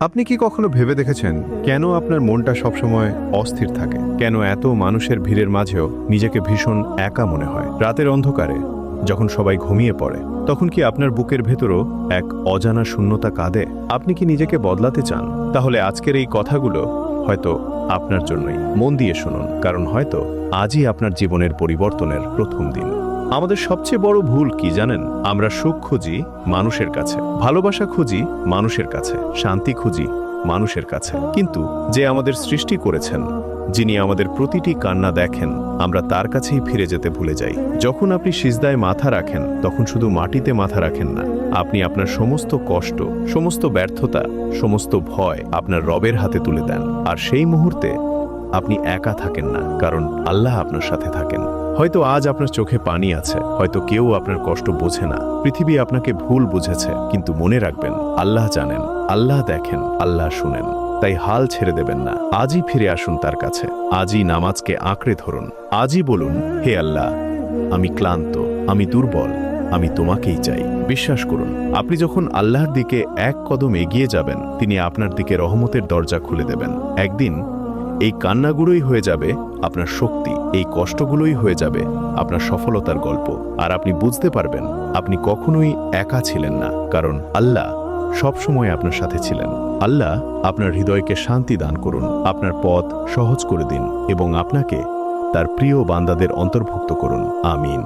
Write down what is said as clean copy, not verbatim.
আপনি কি কখনো ভেবে দেখেছেন কেন আপনার মনটা সবসময় অস্থির থাকে? কেন এত মানুষের ভিড়ের মাঝেও নিজেকে ভীষণ একা মনে হয়? রাতের অন্ধকারে যখন সবাই ঘুমিয়ে পড়ে, তখন কি আপনার বুকের ভেতরও এক অজানা শূন্যতা কাঁদে? আপনি কি নিজেকে বদলাতে চান? তাহলে আজকের এই কথাগুলো হয়তো আপনার জন্যই। মন দিয়ে শুনুন, কারণ হয়তো আজই আপনার জীবনের পরিবর্তনের প্রথম দিন। আমাদের সবচেয়ে বড় ভুল কি জানেন? আমরা সুখ খুঁজি মানুষের কাছে, ভালোবাসা খুঁজি মানুষের কাছে, শান্তি খুঁজি মানুষের কাছে, কিন্তু যে আমাদের সৃষ্টি করেছেন, যিনি আমাদের প্রতিটি কান্না দেখেন, আমরা তার কাছেই ফিরে যেতে ভুলে যাই। যখন আপনি সিজদায় মাথা রাখেন, তখন শুধু মাটিতে মাথা রাখেন না, আপনি আপনার সমস্ত কষ্ট, সমস্ত ব্যর্থতা, সমস্ত ভয় আপনার রবের হাতে তুলে দেন। আর সেই মুহূর্তে আপনি একা থাকেন না, কারণ আল্লাহ আপনার সাথে থাকেন। হয়তো আজ আপনার চোখে পানি আছে, হয়তো কেউ আপনার কষ্ট বোঝে না, পৃথিবী আপনাকে ভুল বুঝেছে, কিন্তু মনে রাখবেন, আল্লাহ জানেন, আল্লাহ দেখেন, আল্লাহ শুনেন। তাই হাল ছেড়ে দেবেন না। আজই ফিরে আসুন তার কাছে, আজই নামাজকে আঁকড়ে ধরুন, আজই বলুন, হে আল্লাহ, আমি ক্লান্ত, আমি দুর্বল, আমি তোমাকেই চাই। বিশ্বাস করুন, আপনি যখন আল্লাহর দিকে এক কদম এগিয়ে যাবেন, তিনি আপনার দিকে রহমতের দরজা খুলে দেবেন। একদিন এই কান্নাগুলোই হয়ে যাবে আপনার শক্তি, এই কষ্টগুলোই হয়ে যাবে আপনার সফলতার গল্প। আর আপনি বুঝতে পারবেন আপনি কখনোই একা ছিলেন না, কারণ আল্লাহ সবসময় আপনার সাথে ছিলেন। আল্লাহ আপনার হৃদয়কে শান্তি দান করুন, আপনার পথ সহজ করে দিন এবং আপনাকে তার প্রিয় বান্দাদের অন্তর্ভুক্ত করুন। আমিন।